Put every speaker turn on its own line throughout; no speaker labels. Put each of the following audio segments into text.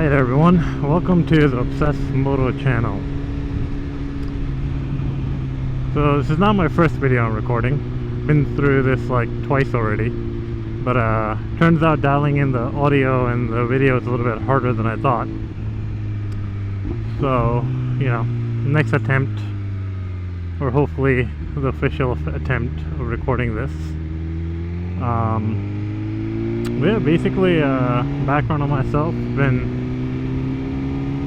Alright everyone, welcome to the Obsessed Moto channel. So this is not my first video I'm recording. Been through this like twice already. But turns out dialing in the audio and the video is a little bit harder than I thought. So, you know, next attempt, or hopefully the official attempt of recording this. Yeah, basically, background on myself, been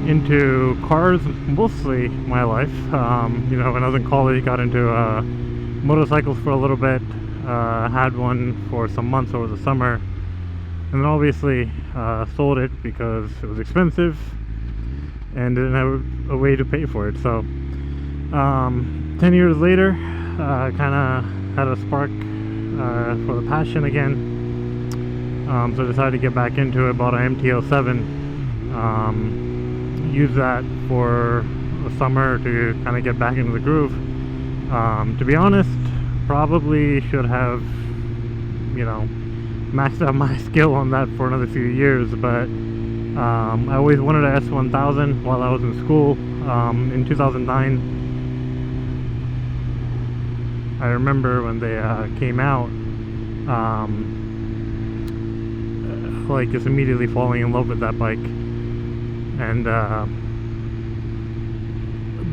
into cars mostly my life. You know, when I was in college, got into motorcycles for a little bit, had one for some months over the summer, and then obviously sold it because it was expensive and didn't have a way to pay for it. So 10 years later, kind of had a spark for the passion again. So I decided to get back into it, bought an MT-07, used that for the summer to kind of get back into the groove. To be honest, probably should have, you know, maxed out my skill on that for another few years, but I always wanted an S1000 while I was in school. In 2009, I remember when they came out, like just immediately falling in love with that bike, and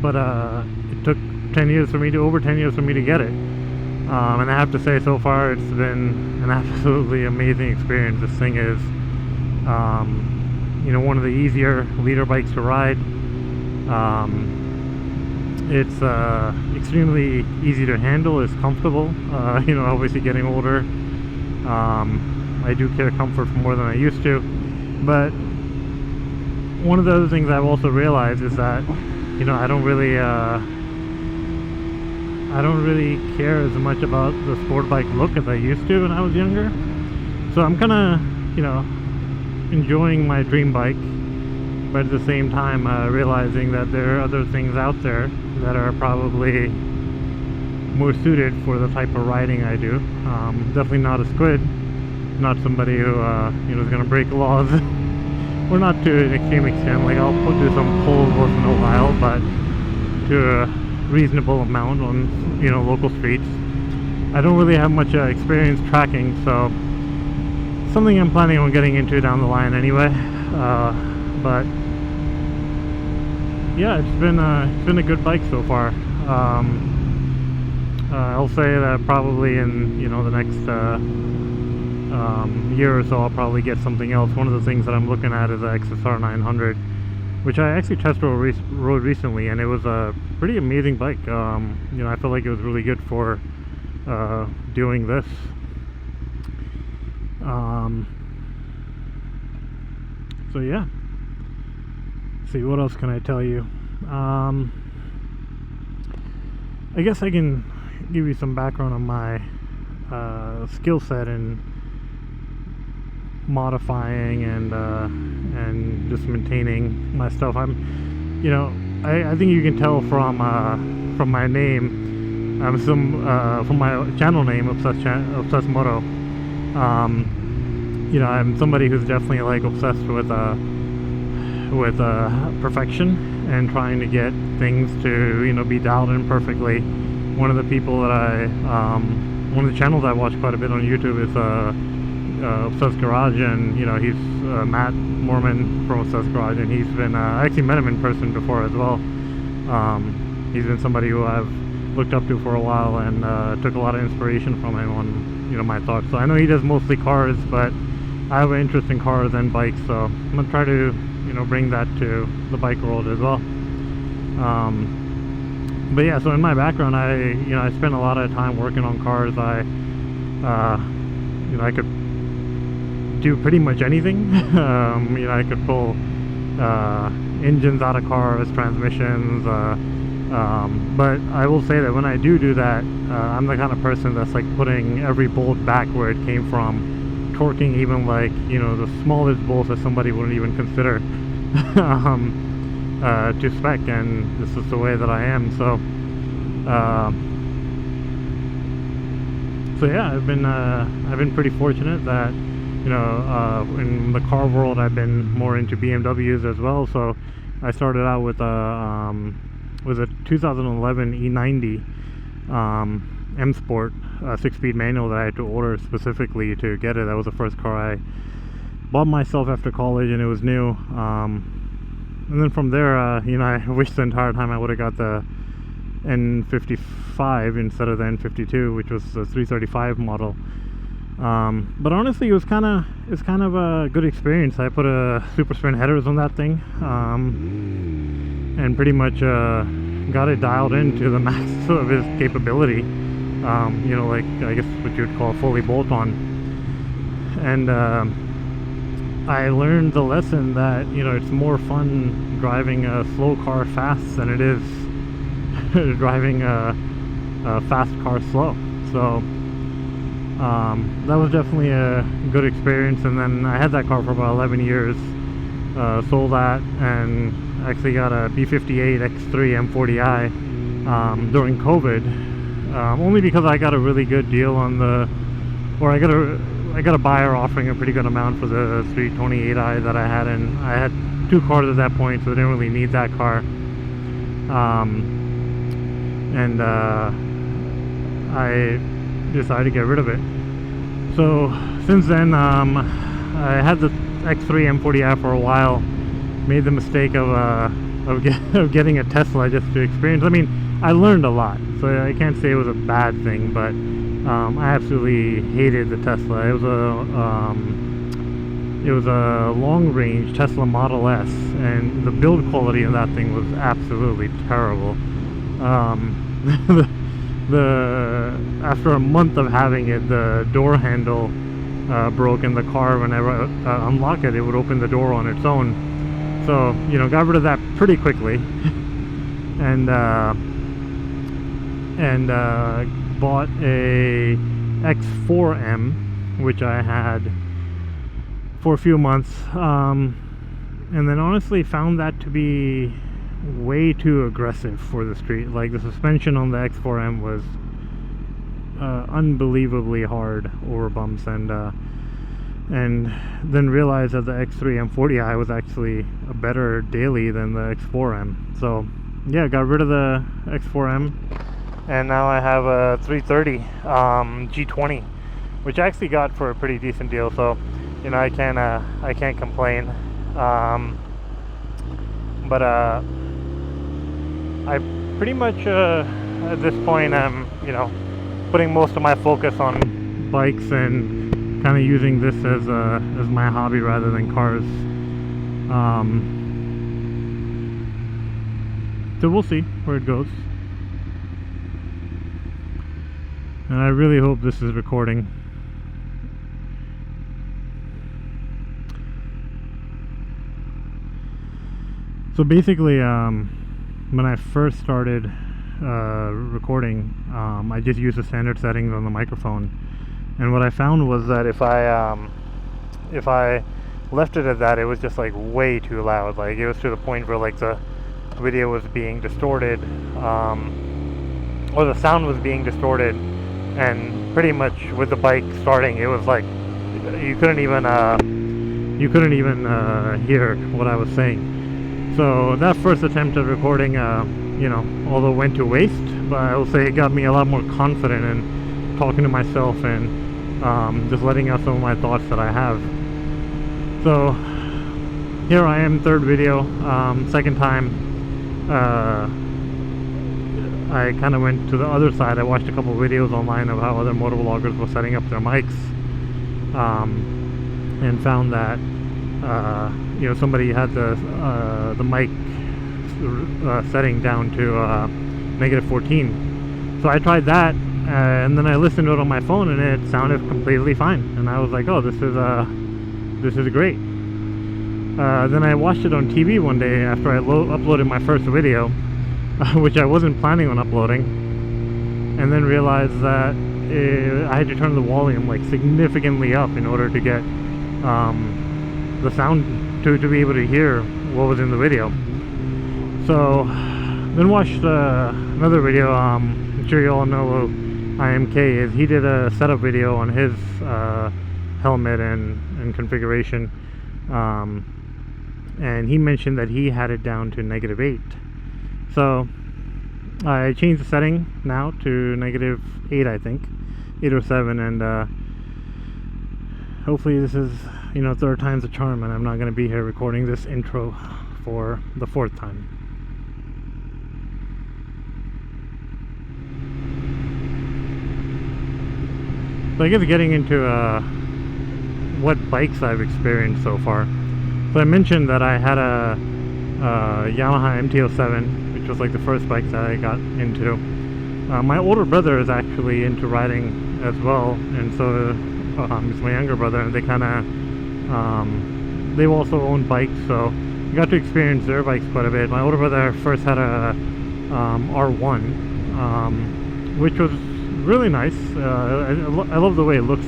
but it took 10 years for me to over 10 years for me to get it, and I have to say, so far it's been an absolutely amazing experience. This thing is you know, one of the easier leader bikes to ride. It's extremely easy to handle, it's comfortable. You know, obviously getting older, I do care comfort more than I used to, but one of the other things I've also realized is that, you know, I don't really care as much about the sport bike look as I used to when I was younger. So I'm kind of, you know, enjoying my dream bike, but at the same time realizing that there are other things out there that are probably more suited for the type of riding I do. Definitely not a squid. Not somebody who you know, is gonna break laws. Or not to an extreme extent. Like, I'll do some pulls once in a while, but to a reasonable amount on, you know, local streets. I don't really have much experience tracking, so something I'm planning on getting into down the line anyway. But yeah, it's been a good bike so far. I'll say that probably in, you know, the next year or so I'll probably get something else. One of the things that I'm looking at is the XSR 900, which I actually test rode recently, and it was a pretty amazing bike. You know, I feel like it was really good for doing this. So yeah, let's see, what else can I tell you? I guess I can give you some background on my skill set in modifying and just maintaining my stuff. I'm, you know, I think you can tell from my name, from my channel name, Obsessed Moto. You know, I'm somebody who's definitely like obsessed with perfection and trying to get things to, you know, be dialed in perfectly. One of the people that one of the channels I watch quite a bit on YouTube is Obsessed Garage, and you know, he's Matt Mormon from Obsessed Garage, and he's been I actually met him in person before as well. He's been somebody who I've looked up to for a while, and took a lot of inspiration from him on, you know, my thoughts. So I know he does mostly cars, but I have an interest in cars and bikes, so I'm gonna try to, you know, bring that to the bike world as well. But yeah, so in my background, I spent a lot of time working on cars. You know, I could do pretty much anything. You know, I could pull engines out of cars, transmissions, but I will say that when I do that, I'm the kind of person that's like putting every bolt back where it came from, torquing even like, you know, the smallest bolts that somebody wouldn't even consider to spec, and this is the way that I am. So so yeah, I've been pretty fortunate that you know, in the car world, I've been more into BMWs as well. So I started out with a 2011 E90 M Sport 6-speed manual that I had to order specifically to get it. That was the first car I bought myself after college, and it was new. And then from there, you know, I wish the entire time I would have got the N55 instead of the N52, which was the 335 model. But honestly, it was kind of a good experience. I put a super sprint headers on that thing, and pretty much got it dialed into the max of its capability. You know, like I guess what you would call fully bolt-on. And I learned the lesson that, you know, it's more fun driving a slow car fast than it is driving a fast car slow. So that was definitely a good experience. And then I had that car for about 11 years, sold that, and actually got a B58 X3 M40i during COVID, only because I got a really good deal on the, or I got a buyer offering a pretty good amount for the 328i that I had, and I had two cars at that point, so I didn't really need that car. And I decided to get rid of it. So since then, I had the X3 M40i for a while. Made the mistake of getting a Tesla just to experience. I mean, I learned a lot, so I can't say it was a bad thing, but I absolutely hated the Tesla. It was a long-range Tesla Model S, and the build quality of that thing was absolutely terrible. After a month of having it, the door handle broke in the car. Whenever I unlock it, it would open the door on its own. So, you know, got rid of that pretty quickly, and bought a X4M, which I had for a few months, and then honestly found that to be way too aggressive for the street. Like, the suspension on the X4M was unbelievably hard over bumps, and then realized that the X3 M40i was actually a better daily than the X4M. So yeah, got rid of the X4M, and now I have a 330 G20, which I actually got for a pretty decent deal. So, you know, I can't complain. But I pretty much at this point I'm, you know, putting most of my focus on bikes and kind of using this as my hobby rather than cars. So we'll see where it goes, and I really hope this is recording. So basically, when I first started recording, I just used the standard settings on the microphone, and what I found was that if I left it at that, it was just like way too loud. Like, it was to the point where like the video was being distorted, or the sound was being distorted, and pretty much with the bike starting, it was like you couldn't even hear what I was saying. So that first attempt at recording, you know, although went to waste, but I will say it got me a lot more confident in talking to myself and just letting out some of my thoughts that I have. So here I am, third video, second time. I kind of went to the other side. I watched a couple videos online of how other motovloggers were setting up their mics, and found that you know, somebody had the mic setting down to -14. So I tried that, and then I listened to it on my phone, and it sounded completely fine. And I was like, oh, this is great. Then I watched it on TV one day after I uploaded my first video, which I wasn't planning on uploading, and then realized that I had to turn the volume like significantly up in order to get the sound to be able to hear what was in the video. So then watched another video. I'm sure you all know who IMK is. He did a setup video on his helmet and configuration, and he mentioned that he had it down to -8. So I changed the setting now to -8, I think, 8 or 7, and hopefully this is, you know, third time's a charm, and I'm not going to be here recording this intro for the fourth time. So I guess getting into what bikes I've experienced so far. So I mentioned that I had a Yamaha MT-07, which was like the first bike that I got into. My older brother is actually into riding as well, and so he's my younger brother, and they kind of they also own bikes, so I got to experience their bikes quite a bit. My older brother first had a R1, which was really nice. I love the way it looks,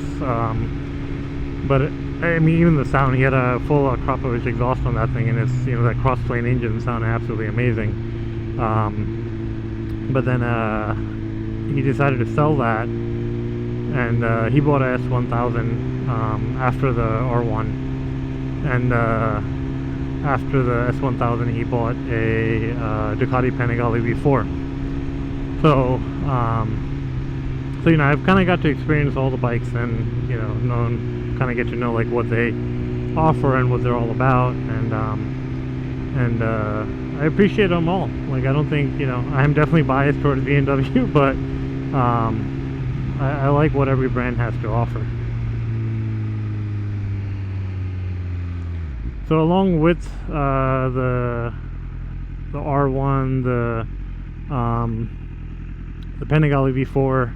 but I mean, even the sound. He had a full Akra exhaust on that thing, and it's, you know, that cross-plane engine sounded absolutely amazing. But then he decided to sell that, and he bought a S1000 after the R1, and after the S1000 he bought a Ducati Panigale V4. So so, you know, I've kind of got to experience all the bikes, and, you know, kind of get to know like what they offer and what they're all about, and I appreciate them all. Like, I don't think, you know, I'm definitely biased towards BMW, but I like what every brand has to offer. So along with the R1, the Panigale V4,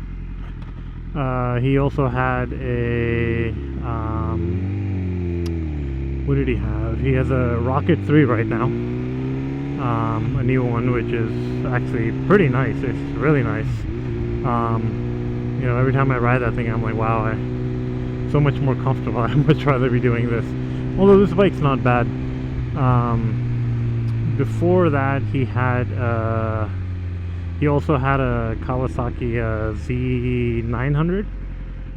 he also had a what did he have? He has a Rocket 3 right now, a new one, which is actually pretty nice. It's really nice. You know, every time I ride that thing, I'm like, wow, I'm so much more comfortable. I'd much rather be doing this. Although this bike's not bad. Before that, he also had a Kawasaki Z900,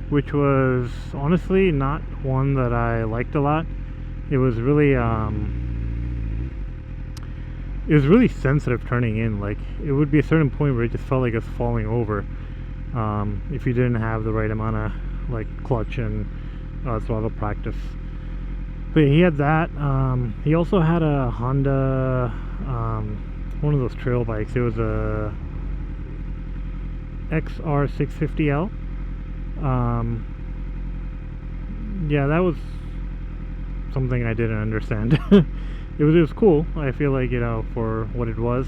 which was honestly not one that I liked a lot. It was really sensitive turning in. Like, it would be a certain point where it just felt like it's falling over if you didn't have the right amount of like clutch and throttle practice. But yeah, he had that. He also had a Honda, one of those trail bikes. It was a XR650L. Yeah, that was something I didn't understand. It was cool, I feel like, you know, for what it was,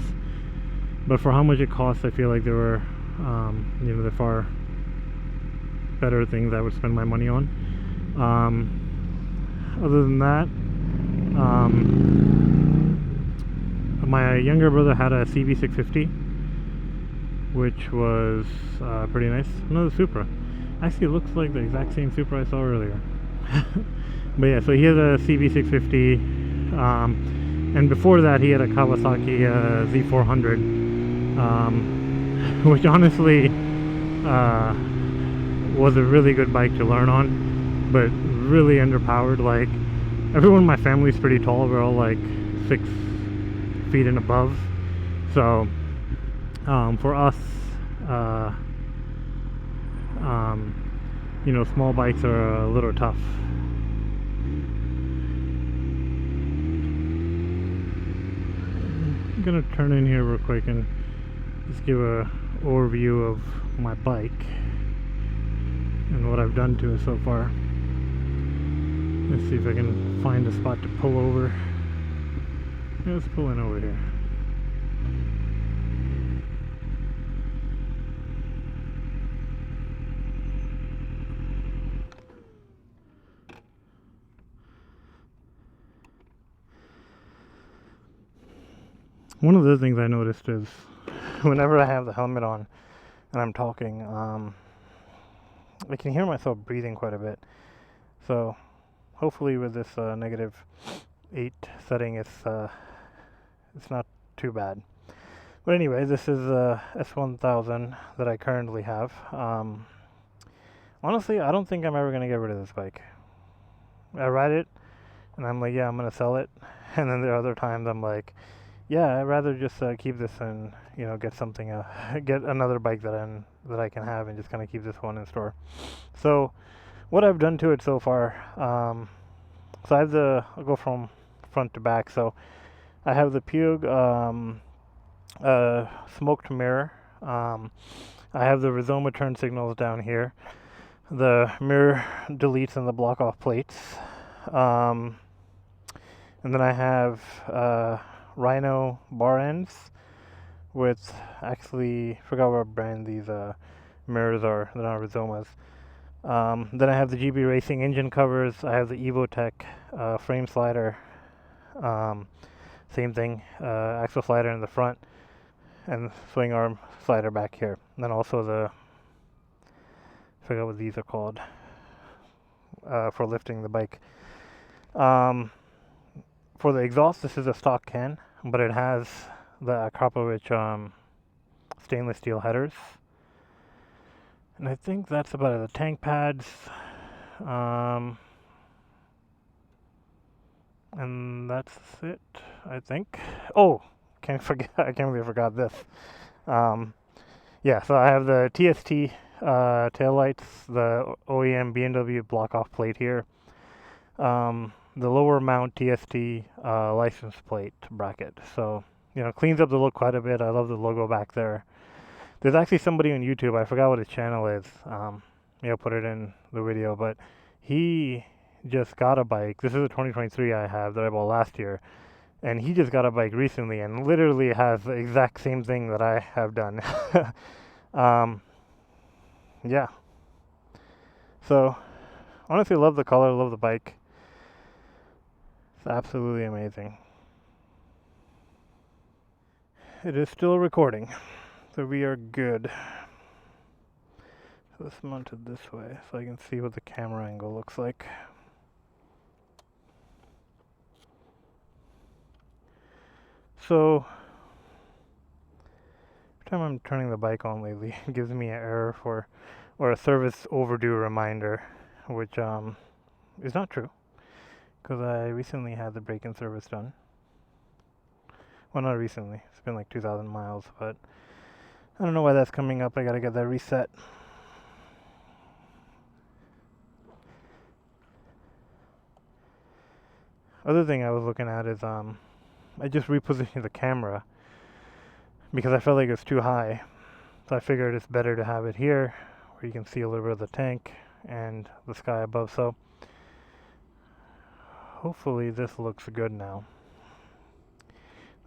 but for how much it cost, I feel like there were you know, there are far better things I would spend my money on. Other than that, my younger brother had a CB650, which was pretty nice. Another Supra. Actually, it looks like the exact same Supra I saw earlier. But yeah, so he had a CB650, and before that he had a Kawasaki Z400, which honestly was a really good bike to learn on, but really underpowered. Like, everyone in my family is pretty tall. We're all like 6 feet and above, so for us, you know, small bikes are a little tough. I'm gonna turn in here real quick and just give a overview of my bike and what I've done to it so far. Let's see if I can find a spot to pull over. Yeah, let's pull in over here. One of the things I noticed is whenever I have the helmet on and I'm talking, I can hear myself breathing quite a bit. So hopefully with this -8 setting, it's not too bad. But anyway, this is S1000 that I currently have. Honestly, I don't think I'm ever going to get rid of this bike. I ride it and I'm like, yeah, I'm gonna sell it. And then there are other times I'm like, yeah, I'd rather just keep this and get something, get another bike that I can have and just kind of keep this one in store. So what I've done to it so far, so I have I'll go from front to back. So I have the Puig smoked mirror. I have the Rizoma turn signals down here. The mirror deletes and the block off plates. And then I have Rhino bar ends with, actually, forgot what brand these mirrors are. They're not Rizomas. Then I have the GB Racing engine covers. I have the EvoTech frame slider. Same thing, axle slider in the front and swing arm slider back here. And then also I forgot what these are called for lifting the bike. For the exhaust, this is a stock can, but it has the Akra stainless steel headers. And I think that's about it. The tank pads, and that's it, I think. Oh, can't forget! I can't believe I forgot this. Yeah, so I have the TST taillights, the OEM BMW block off plate here, the lower mount TST license plate bracket. So cleans up the look quite a bit. I love the logo back there. There's actually somebody on YouTube, I forgot what his channel is, I'll put it in the video, but he just got a bike. This is a 2023 I have that I bought last year, and he just got a bike recently and literally has the exact same thing that I have done. Yeah. So, honestly, love the color, love the bike. It's absolutely amazing. It is still recording. So we are good. So let's mount it this way so I can see what the camera angle looks like. So every time I'm turning the bike on lately, it gives me an error or a service overdue reminder, which is not true, because I recently had the break-in service done. Well, not recently. It's been like 2,000 miles, but I don't know why that's coming up. I gotta get that reset. Other thing I was looking at is I just repositioned the camera because I felt like it's too high. So I figured it's better to have it here where you can see a little bit of the tank and the sky above. So hopefully this looks good now.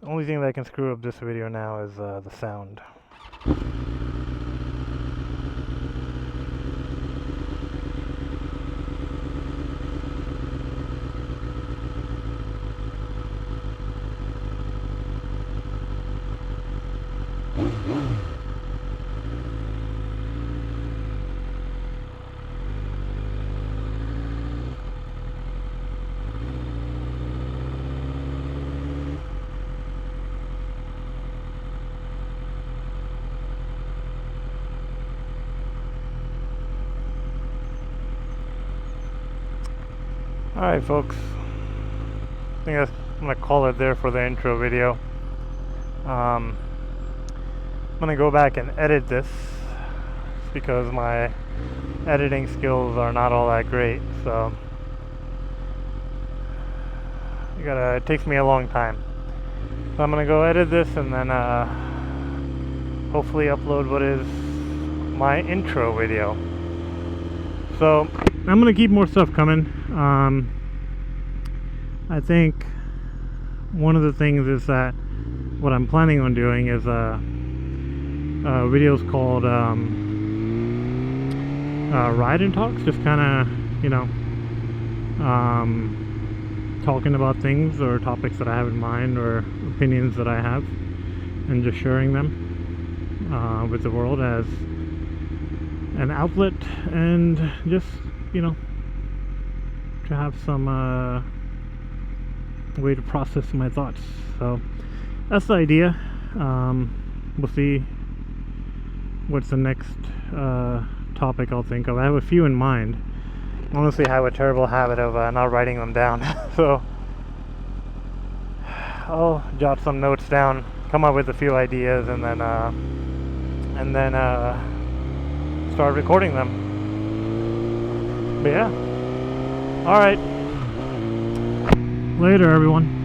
The only thing that can screw up this video now is the sound. Alright folks, I think I'm going to call it there for the intro video. I'm going to go back and edit this because my editing skills are not all that great, so it takes me a long time. So I'm going to go edit this and then hopefully upload what is my intro video. So I'm going to keep more stuff coming. I think one of the things is that what I'm planning on doing is videos called ride and talks, just kind of talking about things or topics that I have in mind or opinions that I have, and just sharing them with the world as an outlet, and just to have some way to process my thoughts. So that's the idea. We'll see what's the next topic I'll think of. I have a few in mind, honestly have a terrible habit of not writing them down. So I'll jot some notes down, come up with a few ideas, and then start recording them. But yeah. Alright. Later, everyone.